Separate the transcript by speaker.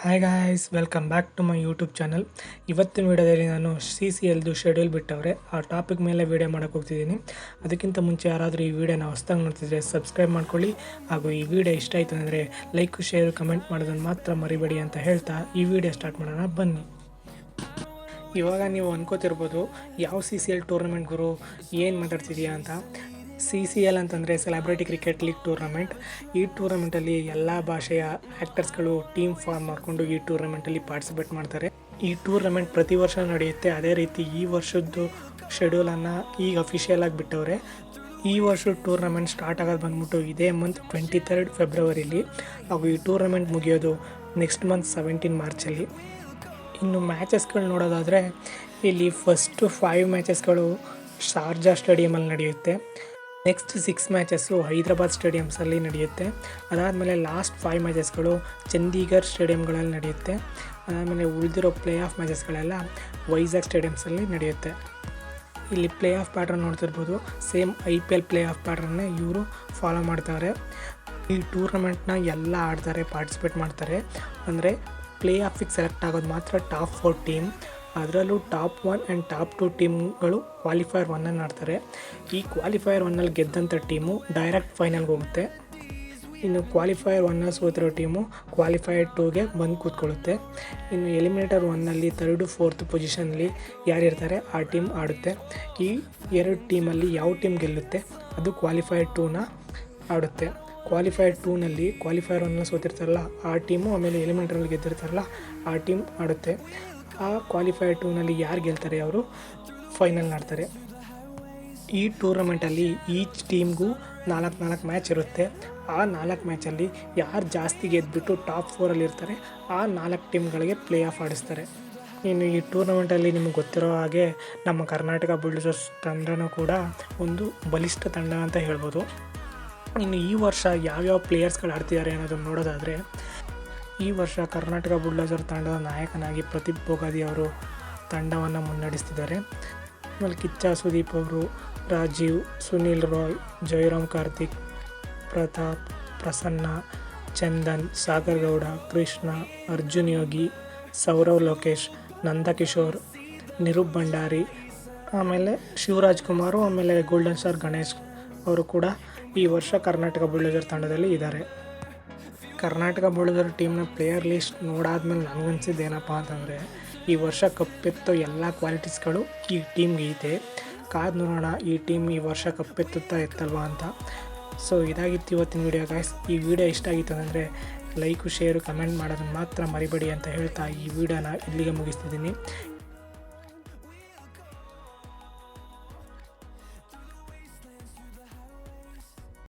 Speaker 1: Hi guys, welcome back to my YouTube channel. ಇವತ್ತಿನ ವಿಡಿಯೋದಲ್ಲಿ ನಾನು CCLದು ಶೆಡ್ಯೂಲ್ ಬಿಟ್ಟವ್ರೆ ಆ ಟಾಪಿಕ್ ಮೇಲೆ ವಿಡಿಯೋ ಮಾಡೋಕ್ಕೆ ಹೋಗ್ತಿದ್ದೀನಿ. ಅದಕ್ಕಿಂತ ಮುಂಚೆ ಯಾರಾದರೂ ಈ ವಿಡಿಯೋನ ಹೊಸ್ದಾಗಿ ನೋಡ್ತಿದ್ರೆ ಸಬ್ಸ್ಕ್ರೈಬ್ ಮಾಡ್ಕೊಳ್ಳಿ. ಹಾಗೂ ಈ ವಿಡಿಯೋ ಇಷ್ಟ ಆಯಿತು ಅಂದರೆ ಲೈಕ್, ಶೇರ್, ಕಮೆಂಟ್ ಮಾಡೋದನ್ನು ಮಾತ್ರ ಮರಿಬೇಡಿ ಅಂತ ಹೇಳ್ತಾ ಈ ವಿಡಿಯೋ ಸ್ಟಾರ್ಟ್ ಮಾಡೋಣ ಬನ್ನಿ. ಇವಾಗ ನೀವು ಅನ್ಕೋತಿರ್ಬೋದು, ಯಾವ CCL ಟೂರ್ನಮೆಂಟ್ ಗುರು, ಏನು ಮಾತಾಡ್ತಿದೆಯಾ ಅಂತ. CCL ಅಂತಂದರೆ ಸೆಲೆಬ್ರಿಟಿ ಕ್ರಿಕೆಟ್ ಲೀಗ್ ಟೂರ್ನಮೆಂಟ್. ಈ ಟೂರ್ನಮೆಂಟಲ್ಲಿ ಎಲ್ಲ ಭಾಷೆಯ ಆ್ಯಕ್ಟರ್ಸ್ಗಳು ಟೀಮ್ ಫಾರ್ಮ್ ಮಾಡಿಕೊಂಡು ಈ ಟೂರ್ನಮೆಂಟಲ್ಲಿ ಪಾರ್ಟಿಸಿಪೇಟ್ ಮಾಡ್ತಾರೆ. ಈ ಟೂರ್ನಮೆಂಟ್ ಪ್ರತಿ ವರ್ಷ ನಡೆಯುತ್ತೆ. ಅದೇ ರೀತಿ ಈ ವರ್ಷದ್ದು ಶೆಡ್ಯೂಲನ್ನು ಈಗ ಅಫಿಷಿಯಲ್ ಆಗಿ ಬಿಟ್ಟವ್ರೆ. ಈ ವರ್ಷದ ಟೂರ್ನಮೆಂಟ್ ಸ್ಟಾರ್ಟ್ ಆಗೋದು ಬಂದ್ಬಿಟ್ಟು ಇದೇ ಮಂತ್ 23 ಫೆಬ್ರವರಿಲಿ, ಹಾಗೂ ಈ ಟೂರ್ನಮೆಂಟ್ ಮುಗಿಯೋದು ನೆಕ್ಸ್ಟ್ ಮಂತ್ 17 ಮಾರ್ಚಲ್ಲಿ. ಇನ್ನು ಮ್ಯಾಚಸ್ಗಳು ನೋಡೋದಾದರೆ ಇಲ್ಲಿ ಫಸ್ಟು 5 ಮ್ಯಾಚಸ್ಗಳು ಶಾರ್ಜಾ ಸ್ಟೇಡಿಯಮಲ್ಲಿ ನಡೆಯುತ್ತೆ. ನೆಕ್ಸ್ಟ್ 6 ಮ್ಯಾಚಸ್ಸು ಹೈದರಾಬಾದ್ ಸ್ಟೇಡಿಯಮ್ಸಲ್ಲಿ ನಡೆಯುತ್ತೆ. ಅದಾದಮೇಲೆ ಲಾಸ್ಟ್ 5 ಮ್ಯಾಚಸ್ಗಳು ಚಂಡೀಗಢ ಸ್ಟೇಡಿಯಮ್ಗಳಲ್ಲಿ ನಡೆಯುತ್ತೆ. ಅದಾದಮೇಲೆ ಉಳಿದಿರೋ ಪ್ಲೇ ಆಫ್ ಮ್ಯಾಚಸ್ಗಳೆಲ್ಲ ವೈಜಾಗ್ ಸ್ಟೇಡಿಯಮ್ಸಲ್ಲಿ ನಡೆಯುತ್ತೆ. ಇಲ್ಲಿ ಪ್ಲೇ ಆಫ್ ಪ್ಯಾಟ್ರನ್ ನೋಡ್ತಿರ್ಬೋದು, ಸೇಮ್ IPL ಪ್ಲೇ ಆಫ್ ಪ್ಯಾಟ್ರನ್ನೇ ಇವರು ಫಾಲೋ ಮಾಡ್ತಾರೆ. ಈ ಟೂರ್ನಮೆಂಟ್ನ ಎಲ್ಲ ಆಡ್ತಾರೆ, ಪಾರ್ಟಿಸಿಪೇಟ್ ಮಾಡ್ತಾರೆ. ಅಂದರೆ ಪ್ಲೇ ಆಫಿಗೆ ಸೆಲೆಕ್ಟ್ ಆಗೋದು ಮಾತ್ರ ಟಾಪ್ 4 ಟೀಮ್. ಅದರಲ್ಲೂ ಟಾಪ್ 1 ಆ್ಯಂಡ್ ಟಾಪ್ 2 ಟೀಮ್ಗಳು ಕ್ವಾಲಿಫೈಯರ್ 1 ಆಡ್ತಾರೆ. ಈ ಕ್ವಾಲಿಫೈಯರ್ 1 ಗೆದ್ದಂಥ ಟೀಮು ಡೈರೆಕ್ಟ್ ಫೈನಲ್ಗೆ ಹೋಗುತ್ತೆ. ಇನ್ನು ಕ್ವಾಲಿಫೈಯರ್ 1 ಸೋತಿರೋ ಟೀಮು ಕ್ವಾಲಿಫೈಯರ್ 2ಗೆ ಬಂದು ಕೂತ್ಕೊಳ್ಳುತ್ತೆ. ಇನ್ನು ಎಲಿಮಿನೇಟರ್ 1 3rd 4th ಪೊಸಿಷನಲ್ಲಿ ಯಾರಿರ್ತಾರೆ ಆ ಟೀಮ್ ಆಡುತ್ತೆ. ಈ 2 ಟೀಮಲ್ಲಿ ಯಾವ ಟೀಮ್ ಗೆಲ್ಲುತ್ತೆ ಅದು ಕ್ವಾಲಿಫೈಯರ್ 2ನ ಆಡುತ್ತೆ. ಕ್ವಾಲಿಫೈಯರ್ 2ನಲ್ಲಿ ಕ್ವಾಲಿಫೈಯರ್ 1 ಸೋತಿರ್ತಾರಲ್ಲ ಆ ಟೀಮು, ಆಮೇಲೆ ಎಲಿಮಿನೇಟರಲ್ಲಿ ಗೆದ್ದಿರ್ತಾರಲ್ಲ ಆ ಟೀಮ್ ಆಡುತ್ತೆ. ಆ ಕ್ವಾಲಿಫೈಯರ್ 2ನಲ್ಲಿ ಯಾರು ಗೆಲ್ತಾರೆ ಅವರು ಫೈನಲ್ ಆಡ್ತಾರೆ. ಈ ಟೂರ್ನಮೆಂಟಲ್ಲಿ ಈಚ್ ಟೀಮ್ಗೂ 4 ಮ್ಯಾಚ್ ಇರುತ್ತೆ. ಆ 4 ಮ್ಯಾಚಲ್ಲಿ ಯಾರು ಜಾಸ್ತಿ ಗೆದ್ದುಬಿಟ್ಟು ಟಾಪ್ 4ಅಲ್ಲಿ ಇರ್ತಾರೆ ಆ 4 ಟೀಮ್ಗಳಿಗೆ ಪ್ಲೇ ಆಫ್ ಆಡಿಸ್ತಾರೆ. ಇನ್ನು ಈ ಟೂರ್ನಮೆಂಟಲ್ಲಿ ನಿಮಗೆ ಗೊತ್ತಿರೋ ಹಾಗೆ ನಮ್ಮ ಕರ್ನಾಟಕ ಬುಲ್ಡೋಸರ್ಸ್ ತಂಡನೂ ಕೂಡ ಒಂದು ಬಲಿಷ್ಠ ತಂಡ ಅಂತ ಹೇಳ್ಬೋದು. ಇನ್ನು ಈ ವರ್ಷ ಯಾವ್ಯಾವ ಪ್ಲೇಯರ್ಸ್ಗಳು ಆಡ್ತಿದ್ದಾರೆ ಅನ್ನೋದನ್ನು ನೋಡೋದಾದರೆ, ಈ ವರ್ಷ ಕರ್ನಾಟಕ ಬುಲ್ಡೋಸರ್ ತಂಡದ ನಾಯಕನಾಗಿ ಪ್ರದೀಪ್ ಬೋಗಾದಿ ಅವರು ತಂಡವನ್ನು ಮುನ್ನಡೆಸ್ತಿದ್ದಾರೆ. ಆಮೇಲೆ ಕಿಚ್ಚ ಸುದೀಪ್ ಅವರು, ರಾಜೀವ್, ಸುನಿಲ್ ರಾಯ್, ಜಯರಾಮ್ ಕಾರ್ತಿಕ್, ಪ್ರತಾಪ್, ಪ್ರಸನ್ನ, ಚಂದನ್, ಸಾಗರ್ ಗೌಡ, ಕೃಷ್ಣ, ಅರ್ಜುನ್ ಯೋಗಿ, ಸೌರವ್ ಲೋಕೇಶ್, ನಂದಕಿಶೋರ್, ನಿರೂಪ್ ಭಂಡಾರಿ, ಆಮೇಲೆ ಶಿವರಾಜ್ ಕುಮಾರು, ಆಮೇಲೆ ಗೋಲ್ಡನ್ ಸ್ಟಾರ್ ಗಣೇಶ್ ಅವರು ಕೂಡ ಈ ವರ್ಷ ಕರ್ನಾಟಕ ಬುಲ್ಡೋಸರ್ ತಂಡದಲ್ಲಿ ಇದ್ದಾರೆ. ಕರ್ನಾಟಕ ಬುಲ್ಡೋಸರ್ ಟೀಮ್ನ ಪ್ಲೇಯರ್ ಲಿಸ್ಟ್ ನೋಡಾದ್ಮೇಲೆ ನನಗನ್ಸಿದ್ದು ಏನಪ್ಪ ಅಂತಂದರೆ, ಈ ವರ್ಷ ಕಪ್ಪೆತ್ತೋ ಎಲ್ಲ ಕ್ವಾಲಿಟೀಸ್ಗಳು ಈ ಟೀಮ್ಗೆ ಐತೆ. ಕಾದು ನೋಡೋಣ ಈ ಟೀಮ್ ಈ ವರ್ಷ ಕಪ್ಪೆತ್ತುತ್ತಾ ಇತ್ತಲ್ವಾ ಅಂತ. ಸೊ ಇದಾಗಿತ್ತು ಇವತ್ತಿನ ವಿಡಿಯೋ ಗಾಯ್ಸ್. ಈ ವಿಡಿಯೋ ಇಷ್ಟ ಆಗಿತ್ತು ಅಂದರೆ ಲೈಕು, ಶೇರು, ಕಮೆಂಟ್ ಮಾಡೋದನ್ನು ಮಾತ್ರ ಮರಿಬೇಡಿ ಅಂತ ಹೇಳ್ತಾ ಈ ವಿಡಿಯೋನ ಇಲ್ಲಿಗೆ ಮುಗಿಸ್ತಿದ್ದೀನಿ.